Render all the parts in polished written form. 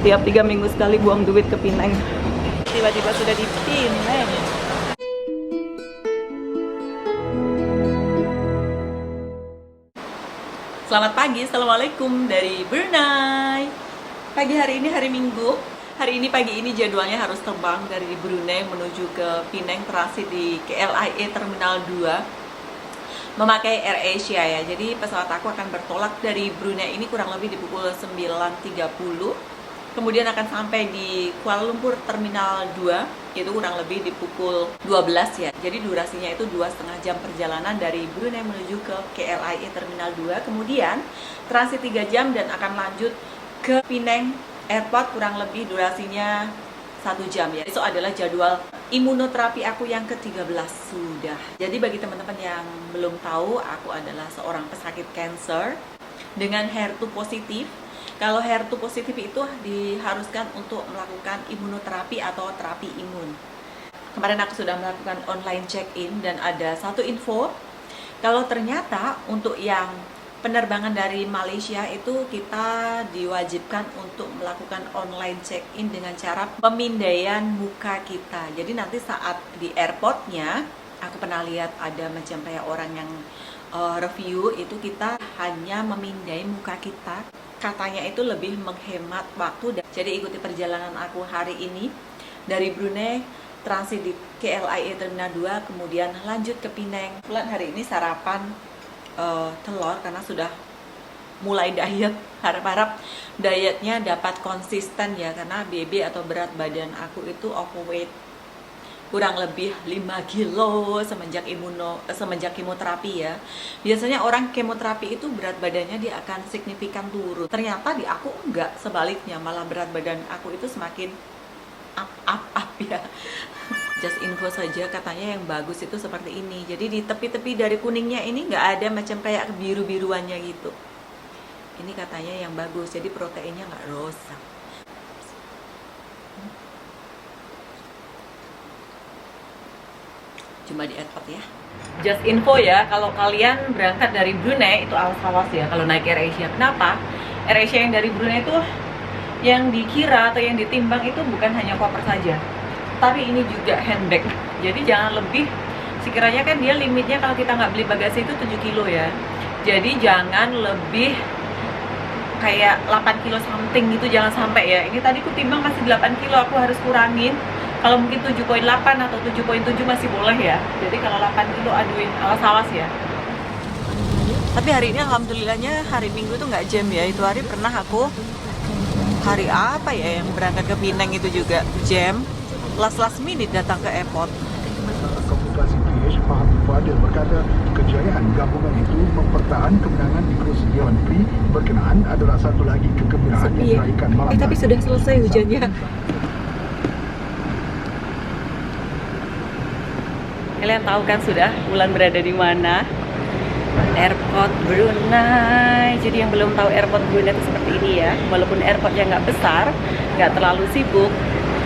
tiap 3 minggu sekali buang duit ke Pineng. Tiba-tiba sudah di Pineng. Selamat pagi, assalamualaikum dari Brunei. Pagi hari ini hari Minggu. Hari ini pagi ini jadwalnya harus terbang dari Brunei menuju ke Pineng, transit di KLIA Terminal 2 memakai AirAsia ya. Jadi pesawat aku akan bertolak dari Brunei ini kurang lebih di pukul 9.30. Kemudian akan sampai di Kuala Lumpur Terminal 2 itu kurang lebih di pukul 12 ya. Jadi durasinya itu 2,5 jam perjalanan dari Brunei menuju ke KLIA Terminal 2. Kemudian transit 3 jam dan akan lanjut ke Pineng Airport, kurang lebih durasinya 1 jam ya. Itu adalah jadwal imunoterapi aku yang ke-13 sudah. Jadi bagi teman-teman yang belum tahu, aku adalah seorang pesakit cancer dengan HER2 positif. Kalau HER2 positif itu diharuskan untuk melakukan imunoterapi atau terapi imun. Kemarin aku sudah melakukan online check-in dan ada satu info, kalau ternyata untuk yang penerbangan dari Malaysia itu kita diwajibkan untuk melakukan online check-in dengan cara pemindaian muka kita. Jadi nanti saat di airportnya, aku pernah lihat ada macam kayak orang yang review itu kita hanya memindai muka kita. Katanya itu lebih menghemat waktu. Jadi ikuti perjalanan aku hari ini dari Brunei, transit di KLIA Terminal 2, kemudian lanjut ke Pineng. Kebetulan hari ini sarapan telur karena sudah mulai diet. Harap-harap dietnya dapat konsisten ya, karena BB atau berat badan aku itu overweight kurang lebih 5 kilo semenjak kemoterapi ya. Biasanya orang kemoterapi itu berat badannya dia akan signifikan turun. Ternyata di aku enggak, sebaliknya malah berat badan aku itu semakin up ya. Just info saja, katanya yang bagus itu seperti ini. Jadi di tepi-tepi dari kuningnya ini nggak ada macam kayak biru-biruannya gitu. Ini katanya yang bagus, jadi proteinnya nggak rusak. Cuma di airport ya. Just info ya, kalau kalian berangkat dari Brunei itu awas-awas ya kalau naik AirAsia. Kenapa? AirAsia yang dari Brunei itu yang dikira atau yang ditimbang itu bukan hanya koper saja, tapi ini juga handbag. Jadi jangan lebih, sekiranya kan dia limitnya kalau kita nggak beli bagasi itu 7 kilo ya. Jadi jangan lebih kayak 8 kilo something gitu, jangan sampai ya. Ini tadi ku timbang masih 8 kilo, aku harus kurangin. Kalau mungkin 7,8 atau 7,7 masih boleh ya. Jadi kalau 8 kilo aduin, awas-awas ya. Tapi hari ini alhamdulillahnya hari Minggu itu nggak jam ya. Itu hari pernah aku hari apa ya yang berangkat ke Pineng itu juga jam. Last minute datang ke airport. Konsultasi PH Mahathir Fadil berkata kejayaan gabungan itu mempertahankan kemenangan di kursi Dewan Pri berkenaan adalah satu lagi kegembiraan yang diraihkan malam. Tapi sudah selesai hujannya. Kalian tahu kan sudah Wulan berada di mana? Airport Brunei. Jadi yang belum tahu airport Brunei itu seperti ini ya. Walaupun airportnya nggak besar, nggak terlalu sibuk,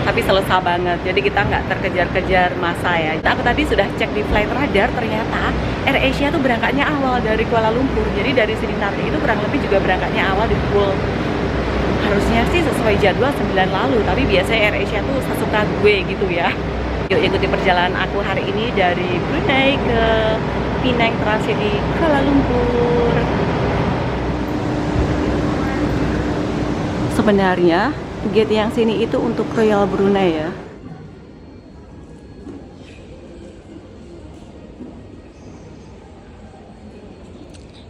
tapi selesai banget. Jadi kita nggak terkejar-kejar masa ya. Aku tadi sudah cek di flight radar, ternyata AirAsia tuh berangkatnya awal dari Kuala Lumpur. Jadi dari sini nanti itu kurang lebih juga berangkatnya awal di pukul, harusnya sih sesuai jadwal 9 lalu. Tapi biasanya AirAsia tuh sesuka gue gitu ya. Yuk ikuti perjalanan aku hari ini dari Brunei ke Pineng, transit di Kuala Lumpur. Sebenarnya gate yang sini itu untuk Royal Brunei ya.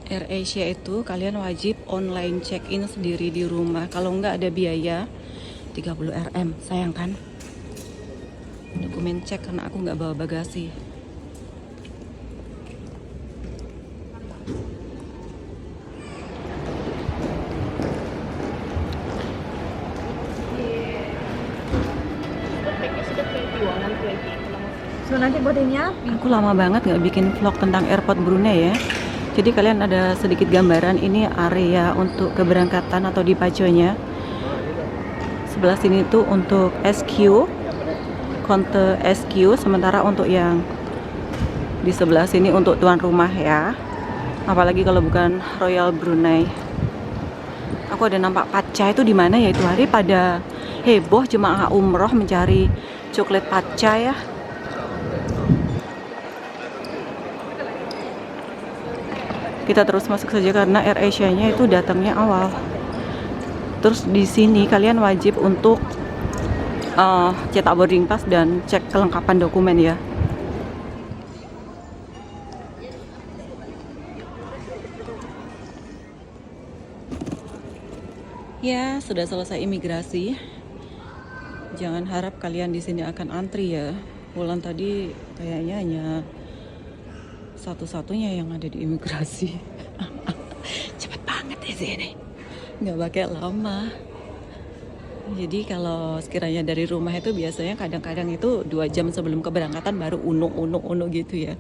AirAsia itu kalian wajib online check-in sendiri di rumah. Kalau nggak ada biaya 30 Rm, sayang kan? Dokumen cek karena aku nggak bawa bagasi. So nanti bodenya Aku lama banget nggak bikin vlog tentang airport Brunei ya. Jadi kalian ada sedikit gambaran, ini area untuk keberangkatan atau dipaconya. Sebelah sini tuh untuk SQ, counter SQ, sementara untuk yang di sebelah sini untuk tuan rumah ya. Apalagi kalau bukan Royal Brunei. Aku ada nampak Paca itu di mana ya itu hari, pada heboh jemaah umroh mencari coklat Paca ya. Kita terus masuk saja karena AirAsia-nya itu datangnya awal. Terus di sini kalian wajib untuk cetak boarding pass dan cek kelengkapan dokumen ya. Ya, sudah selesai imigrasi. Jangan harap kalian di sini akan antri ya. Bulan tadi kayaknya hanya satu-satunya yang ada di imigrasi. Cepet banget di sini, nggak pakai lama. Jadi kalau sekiranya dari rumah itu biasanya kadang-kadang itu 2 jam sebelum keberangkatan baru unuk gitu ya.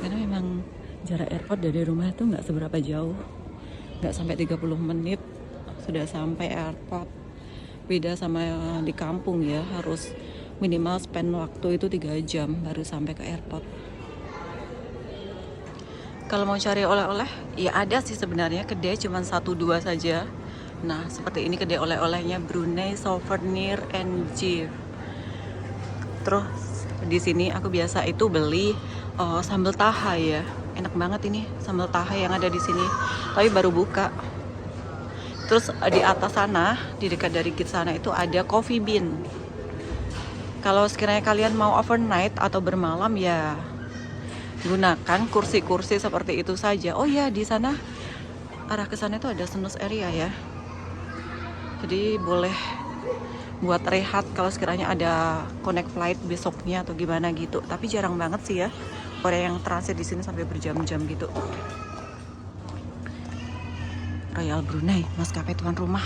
Karena memang jarak airport dari rumah itu nggak seberapa jauh, nggak sampai 30 menit sudah sampai airport. Beda sama di kampung ya, harus minimal spend waktu itu 3 jam baru sampai ke airport. Kalau mau cari oleh-oleh, ya ada sih sebenarnya kedai, cuman 1-2 saja. Nah, seperti ini kedai oleh-olehnya, Brunei Souvenir and Gift. Terus di sini aku biasa itu beli sambal taha ya. Enak banget ini sambal taha yang ada di sini. Tapi baru buka. Terus di atas sana, di dekat dari gate sana itu ada Coffee Bean. Kalau sekiranya kalian mau overnight atau bermalam ya gunakan kursi-kursi seperti itu saja. Oh ya, di sana arah ke sana itu ada snooze area ya. Jadi boleh buat rehat kalau sekiranya ada connect flight besoknya atau gimana gitu. Tapi jarang banget sih ya orang yang transit di sini sampai berjam-jam gitu. Royal Brunei, maskapai tuan rumah.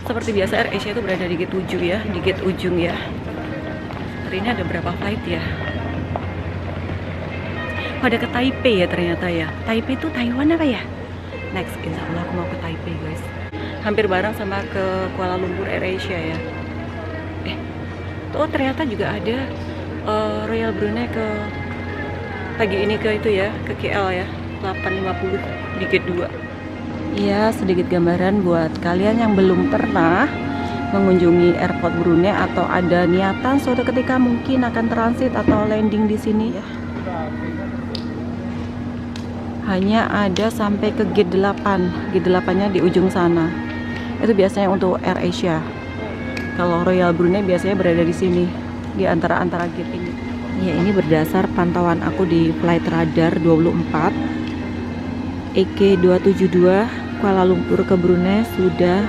Seperti biasa AirAsia itu berada di gate 7 ya, di gate ujung ya. Hari ini ada berapa flight ya? Pada ke Taipei ya ternyata ya. Taipei itu Taiwan apa ya? Next, insya Allah aku mau ke Taipei guys. Hampir bareng sama ke Kuala Lumpur AirAsia ya. Tuh ternyata juga ada Royal Brunei ke pagi ini ke itu ya, ke KL ya, 8.50 di gate 2. Ya, sedikit gambaran buat kalian yang belum pernah mengunjungi airport Brunei atau ada niatan suatu ketika mungkin akan transit atau landing di sini ya. Hanya ada sampai ke gate 8. Gate 8-nya di ujung sana. Itu biasanya untuk AirAsia. Kalau Royal Brunei biasanya berada di sini, di antara gate ini. Ya, ini berdasar pantauan aku di Flight Radar 24 EK272 Kuala Lumpur ke Brunei sudah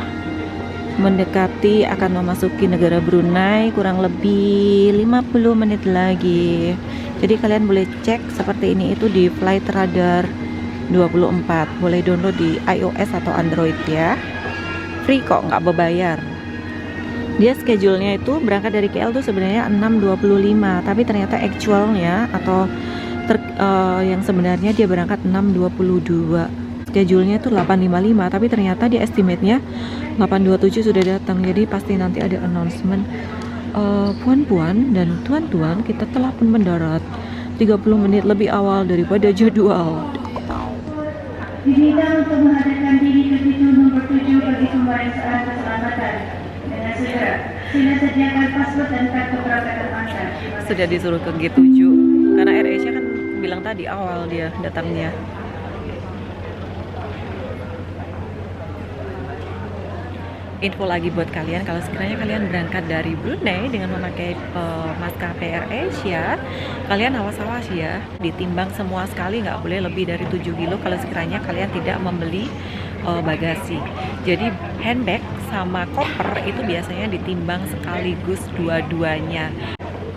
mendekati akan memasuki negara Brunei kurang lebih 50 menit lagi. Jadi kalian boleh cek seperti ini itu di Flight Radar 24. Boleh download di iOS atau Android ya. Free kok, nggak berbayar. Dia schedule-nya itu berangkat dari KL tuh sebenarnya 6.25, tapi ternyata actualnya atau yang sebenarnya dia berangkat 6.22. Schedule-nya itu 8.55, tapi ternyata di estimate-nya 8.27 sudah datang. Jadi pasti nanti ada announcement. Puan-puan dan tuan-tuan, kita telah pun mendarat 30 menit lebih awal daripada jadwal. Diminta untuk menghadirkan diri ke pintu nomor 7 bagi pemeriksaan keselamatan. Dengan segera, sila sediakan paspor dan kartu keberangkatan Anda. Sudah disuruh ke gate 7 karena AirAsia kan bilang tadi awal dia datangnya. Info lagi buat kalian, kalau sekiranya kalian berangkat dari Brunei dengan memakai maskapai AirAsia, kalian awas-awas ya, ditimbang semua sekali, nggak boleh lebih dari 7 kilo kalau sekiranya kalian tidak membeli bagasi. Jadi handbag sama koper itu biasanya ditimbang sekaligus dua-duanya.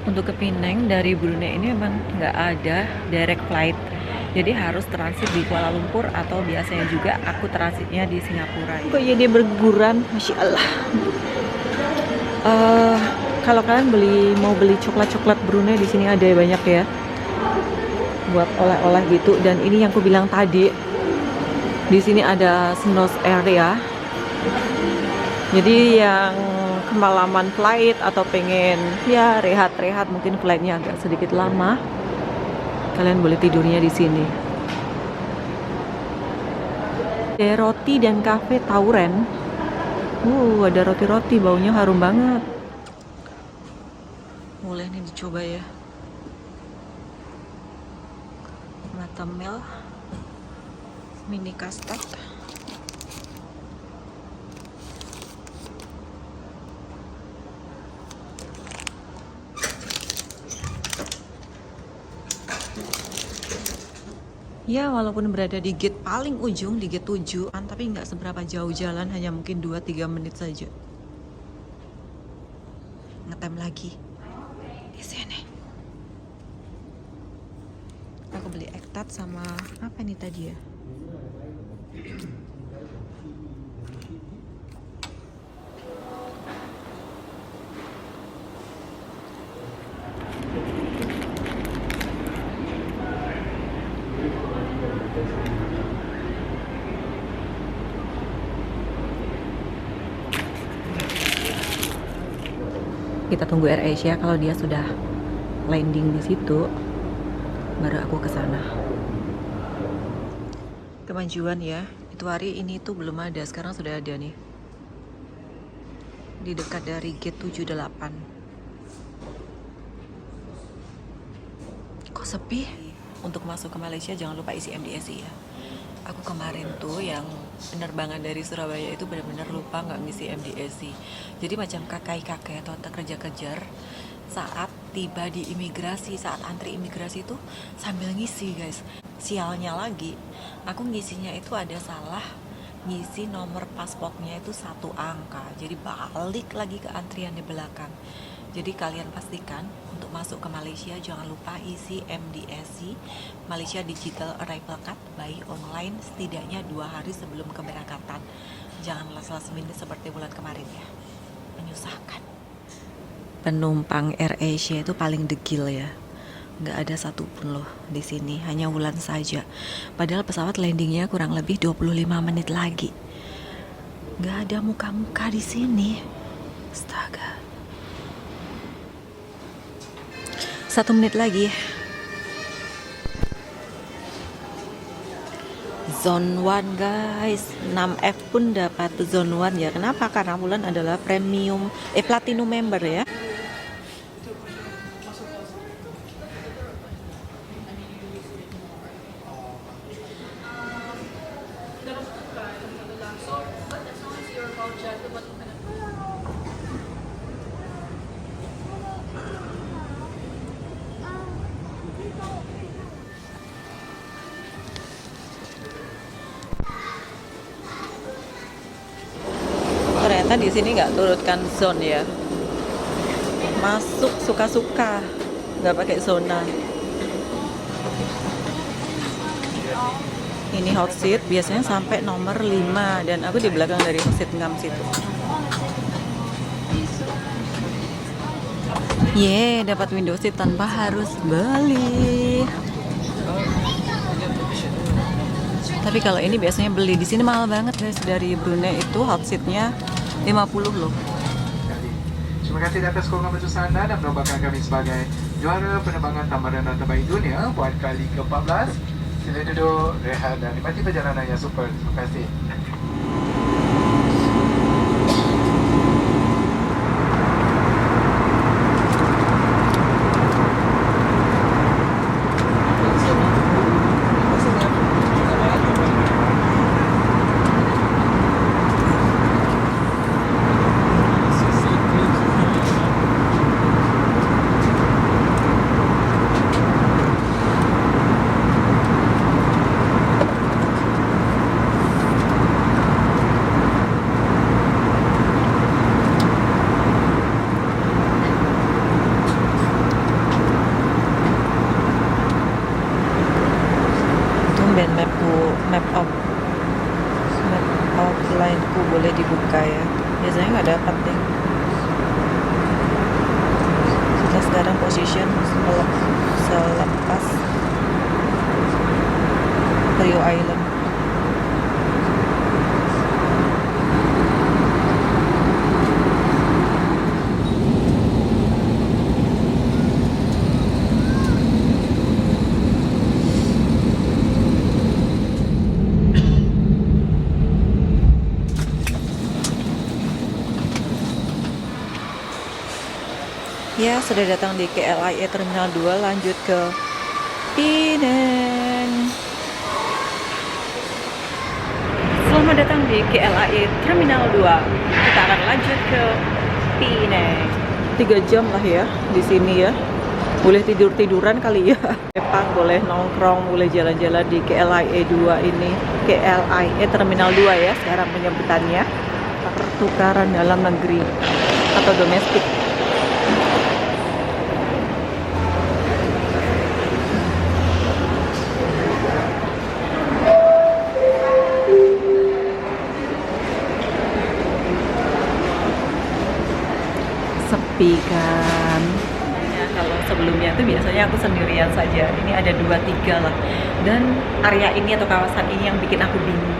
Untuk ke Penang dari Brunei ini memang nggak ada direct flight, jadi harus transit di Kuala Lumpur atau biasanya juga aku transitnya di Singapura. Kok ya dia berguguran, masya Allah. Kalau kalian mau beli coklat Brunei di sini ada banyak ya, buat oleh-oleh gitu. Dan ini yang aku bilang tadi, di sini ada snooze area. Jadi yang kemalaman flight atau pengen ya rehat-rehat, mungkin flightnya agak sedikit lama, Kalian boleh tidurnya di sini. Ada roti dan kafe tauren. Ada roti-roti, baunya harum banget. Boleh nih dicoba ya. Matamel, mini custard. Ya, walaupun berada di gate paling ujung, di gate 7, tapi nggak seberapa jauh jalan, hanya mungkin 2-3 menit saja. Ngetem lagi di sini. Aku beli ektat sama apa nih tadi ya? Kita tunggu AirAsia, kalau dia sudah landing di situ, baru aku ke sana. Kemajuan ya, itu hari ini tuh belum ada, sekarang sudah ada nih. Di dekat dari gate 78. Kok sepi? Untuk masuk ke Malaysia jangan lupa isi MDSI ya. Aku kemarin tuh yang penerbangan dari Surabaya itu benar-benar lupa nggak ngisi MDSI. Jadi macam kakek-kakek atau kejar-kejar saat tiba di imigrasi, saat antri imigrasi itu sambil ngisi guys. Sialnya lagi, aku ngisinya itu ada salah, ngisi nomor pasportnya itu 1 angka. Jadi balik lagi ke antrian di belakang. Jadi kalian pastikan untuk masuk ke Malaysia jangan lupa isi MDSI, Malaysia Digital Arrival Card by online setidaknya 2 hari sebelum keberangkatan. Jangan last minute seperti bulan kemarin ya, menyusahkan. Penumpang AirAsia itu paling degil ya, nggak ada satupun loh di sini, hanya Wulan saja. Padahal pesawat landingnya kurang lebih 25 menit lagi. Nggak ada muka-muka di sini. Astaga. 1 menit lagi. Zone 1 guys, 6F pun dapat Zone 1 ya. Kenapa? Karena Wulan adalah premium, platinum member ya. Ternyata di sini nggak turutkan zone ya, masuk suka-suka, nggak pakai zona. Ini hot seat biasanya sampai nomor 5 dan aku di belakang dari hot seat 6 situ. Dapat window seat tanpa harus beli. Tapi kalau ini biasanya beli, di sini mahal banget guys. Dari Brunei itu hot seatnya 50 loh. Terima kasih atas sokongan besar anda dan menobatkan kami sebagai juara penerbangan tambahan terbaik dunia buat kali ke-14. Sila duduk, rehat dan nikmati perjalanan yang super. Terima kasih. map outline-ku boleh dibuka ya. Biasanya nggak dapat deh. Kita sekarang position selepas Rio Island. Ya, sudah datang di KLIA Terminal 2, lanjut ke Pineng. Selamat datang di KLIA Terminal 2. Kita akan lanjut ke Pineng. 3 jam lah ya di sini ya. Boleh tidur-tiduran kali ya. Depan boleh nongkrong, boleh jalan-jalan di KLIA 2 ini. KLIA Terminal 2 ya sekarang penyebutannya. Pertukaran dalam negeri atau domestik. Sepi kan ya, kalau sebelumnya itu biasanya aku sendirian saja, ini ada 2-3 lah, dan area ini atau kawasan ini yang bikin aku bingung.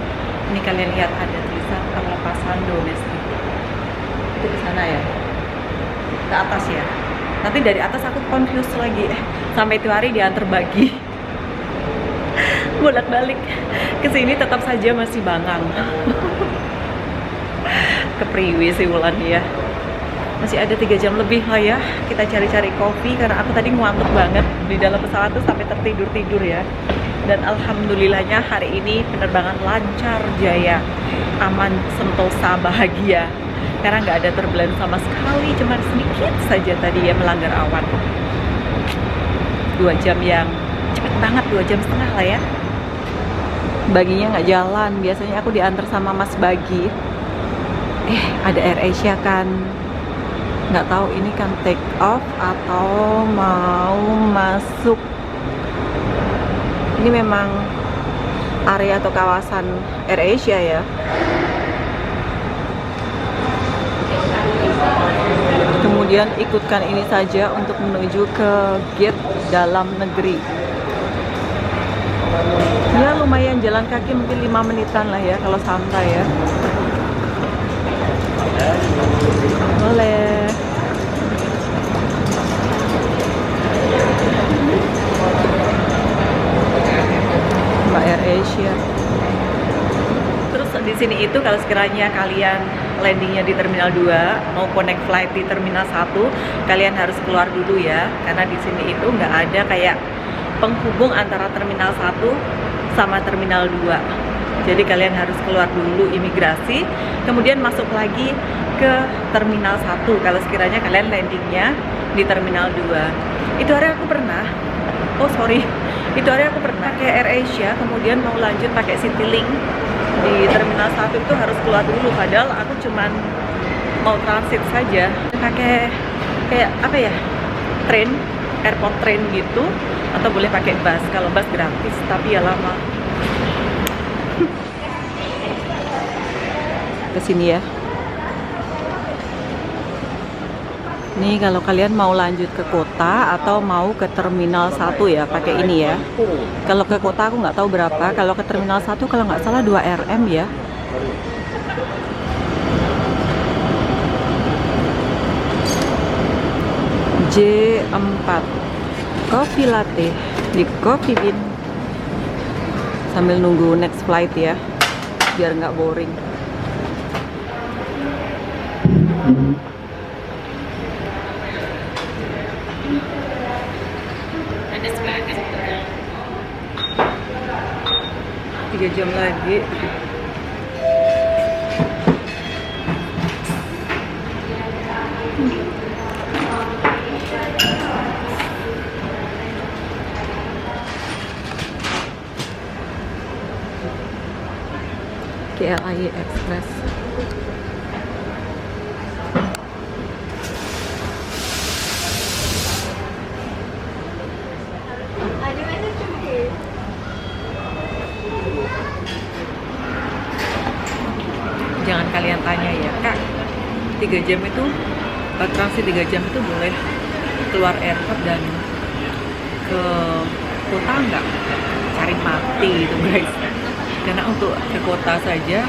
Ini kalian lihat ada tulisan pelepasan domestik, itu ke sana ya, ke atas ya. Nanti dari atas aku confused lagi, sampai itu hari diantar bagi bolak-balik ke sini tetap saja masih bangang. Kepriwi sih Wulan ya. Masih ada 3 jam lebih lah ya. Kita cari-cari kopi karena aku tadi ngantuk banget di dalam pesawat tuh sampai tertidur-tidur ya. Dan alhamdulillahnya hari ini penerbangan lancar jaya, aman, sentosa, bahagia. Karena nggak ada turbulence sama sekali, cuma sedikit saja tadi ya melanggar awan. 2 jam yang cepet banget, 2 jam setengah lah ya. Baginya nggak jalan, biasanya aku diantar sama Mas Bagi. Ada AirAsia kan. Nggak tahu ini kan take off atau mau masuk. Ini memang area atau kawasan AirAsia ya. Kemudian ikutkan ini saja untuk menuju ke gate dalam negeri. Ya lumayan jalan kaki mungkin 5 menitan lah ya kalau santai ya. Boleh. Mbak AirAsia. Terus di sini itu kalau sekiranya kalian landingnya di Terminal 2 mau connect flight di Terminal 1, kalian harus keluar dulu ya, karena di sini itu nggak ada kayak penghubung antara Terminal 1 sama Terminal 2. Jadi kalian harus keluar dulu imigrasi, kemudian masuk lagi ke Terminal 1 kalau sekiranya kalian landingnya di Terminal 2. Itu hari aku pernah, itu hari aku pernah pakai AirAsia, kemudian mau lanjut pakai CityLink di Terminal 1 itu harus keluar dulu, padahal aku cuman mau transit saja. Pakai kayak apa ya, train, airport train gitu, atau boleh pakai bus. Kalau bus gratis tapi ya lama. Ke sini ya. Nih kalau kalian mau lanjut ke kota atau mau ke Terminal 1 ya pakai ini ya. Kalau ke kota aku nggak tahu berapa. Kalau ke Terminal 1 kalau nggak salah 2 Rm ya. J4 Coffee latte di Coffee Bean. Sambil nunggu next flight ya, biar nggak boring. Tiga jam lagi. KLIA Express. Jangan kalian tanya ya, Kak, 3 jam itu transit 3 jam itu boleh keluar airport dan ke kota nggak? Cari mati itu guys. Karena untuk ke kota saja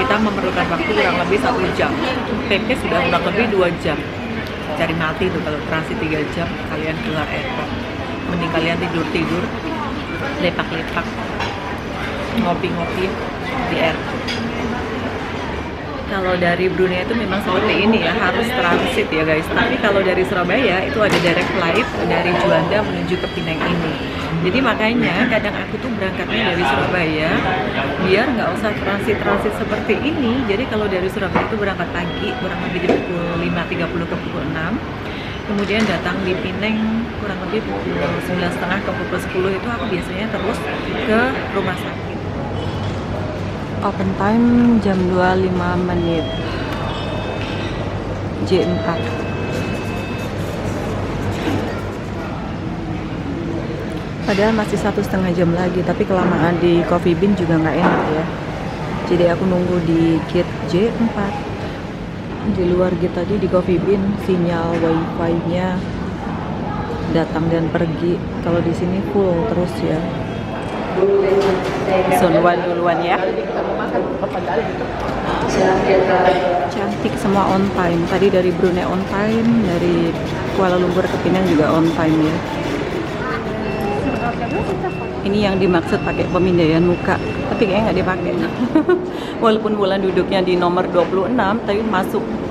kita memerlukan waktu kurang lebih 1 jam. PP sudah kurang lebih 2 jam. Cari mati itu kalau transit 3 jam kalian keluar airport. Mending kalian tidur-tidur, lepak-lepak, ngopi-ngopi di airport. Kalau dari Brunei itu memang seperti ini ya, harus transit ya guys. Tapi kalau dari Surabaya itu ada direct flight dari Juanda menuju ke Penang ini. Jadi makanya kadang aku tuh berangkatnya dari Surabaya biar nggak usah transit seperti ini. Jadi kalau dari Surabaya itu berangkat pagi kurang lebih di pukul 5.30 ke pukul 6. Kemudian datang di Penang kurang lebih pukul 9.30 ke pukul 10 itu aku biasanya terus ke rumah sakit. Open time jam 25 menit J4. Padahal masih 1,5 jam lagi, tapi kelamaan di Coffee Bean juga nggak enak ya. Jadi aku nunggu di gate J4. Di luar gate tadi di Coffee Bean sinyal wifi-nya datang dan pergi. Kalau di sini full terus ya. Zone 1 duluan ya. Cantik, semua on time. Tadi dari Brunei on time, dari Kuala Lumpur ke Penang juga on time ya. Ini yang dimaksud pakai pemindaian muka, tapi kayaknya nggak dipakai. Walaupun bulan duduknya di nomor 26,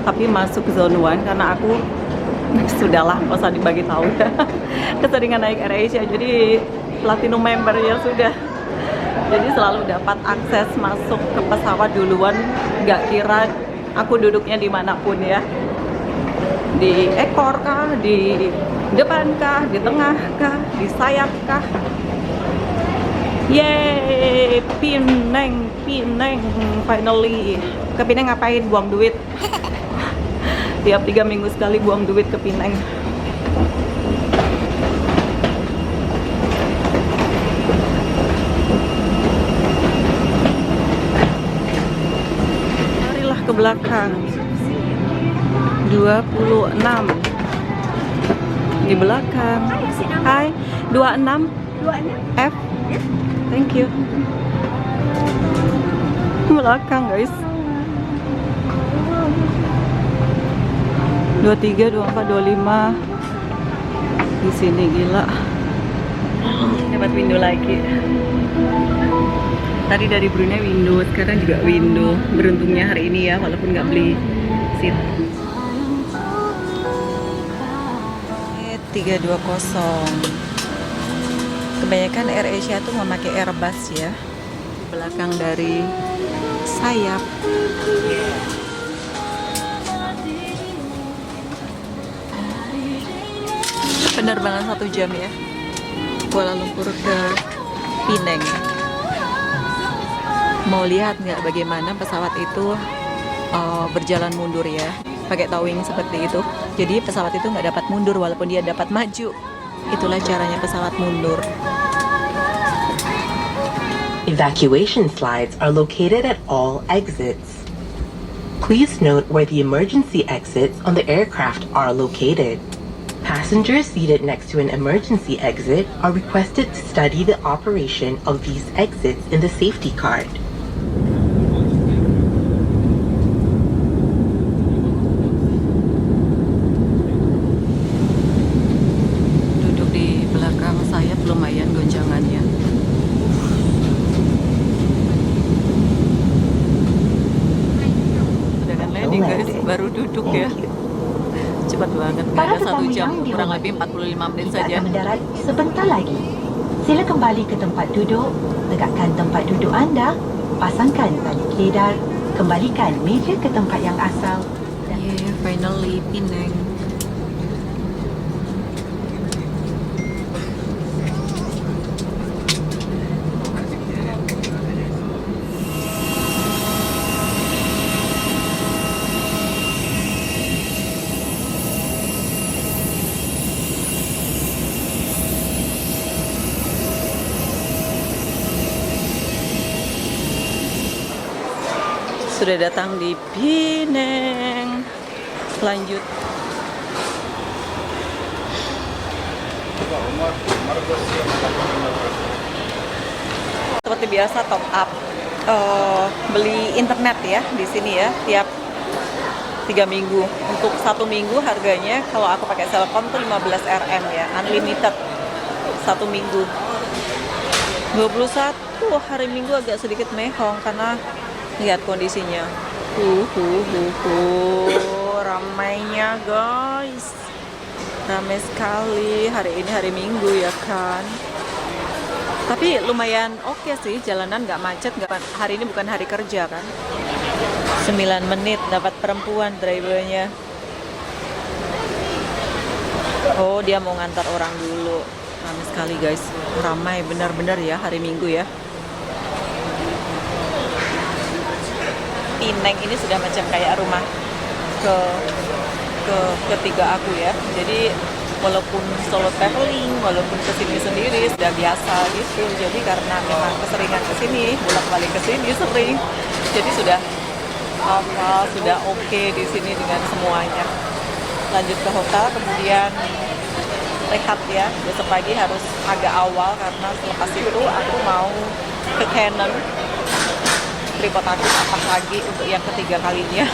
tapi masuk zone 1 karena aku sudahlah, nggak usah dibagi tahu ya. Keseringan naik AirAsia, jadi platinum member ya sudah. Jadi selalu dapat akses masuk ke pesawat duluan, nggak kira aku duduknya dimanapun ya. Di ekor kah, di depan kah, di tengah kah, di sayap kah. Yeay, Penang, finally. Ke Penang ngapain? Buang duit. Tiap 3 minggu sekali buang duit ke Penang. Marilah ke belakang. 26 di belakang. Hai, 26 F. Thank you. Belakang guys. 23, 24, 25 di sini gila. Dapat window lagi. Tadi dari Brunei window, sekarang juga window. Beruntungnya hari ini ya, walaupun nggak beli seat. 320. Kebanyakan AirAsia tuh memakai Airbus ya. Di belakang dari sayap. Penerbangan 1 jam ya, Kuala Lumpur ke Penang. Mau lihat nggak bagaimana pesawat itu berjalan mundur ya, pakai towing seperti itu. Jadi pesawat itu nggak dapat mundur walaupun dia dapat maju. Itulah caranya pesawat mundur. Evacuation slides are located at all exits. Please note where the emergency exits on the aircraft are located. Passengers seated next to an emergency exit are requested to study the operation of these exits in the safety card. Duduk di belakang sayap lumayan gonjangannya. Sudah kan landing guys, baru duduk ya. Cepat banget, nggak ada 1 jam, kurang lebih 45 menit saja. Mendarat sebentar lagi. Sila kembali ke tempat duduk, tegakkan tempat duduk anda, pasangkan tali kedar, kembalikan meja ke tempat yang asal. Yeah, finally Penang. Sudah datang di Penang. Lanjut. Seperti biasa top up, beli internet ya di sini ya, tiap 3 minggu. Untuk 1 minggu harganya kalau aku pakai Selcom tuh 15 Rm ya, unlimited 1 minggu. 21 hari Minggu agak sedikit mehong karena lihat kondisinya. Ramainya guys, ramai sekali. Hari ini hari Minggu ya kan. Tapi lumayan oke sih, jalanan nggak macet. Hari ini bukan hari kerja kan. 9 menit dapat perempuan drivernya. Oh, dia mau ngantar orang dulu. Ramai sekali guys, ramai benar-benar ya hari Minggu ya. Pineng ini sudah macam kayak rumah ketiga aku ya. Jadi walaupun solo traveling, walaupun kesini sendiri sudah biasa gitu. Jadi karena memang keseringan kesini, bolak-balik kesini sering. Jadi sudah hafal, sudah oke di sini dengan semuanya. Lanjut ke hotel, kemudian rehat ya. Besok pagi harus agak awal karena selepas itu aku mau ke Canon. Tripod aku patah lagi untuk yang ketiga kalinya.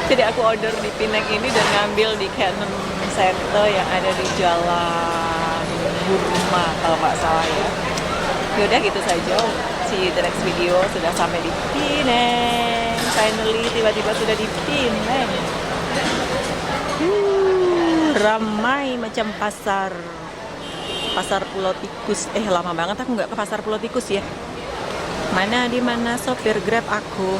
Jadi aku order di Pineng ini dan ngambil di Canon Center yang ada di Jalan Burma kalau nggak salah ya. Yaudah gitu saja. See you the next video. Sudah sampai di Pineng. Finally tiba-tiba sudah di Pineng. Ramai macam pasar Pulau Tikus. Lama banget aku nggak ke pasar Pulau Tikus ya. Di mana sopir Grab aku?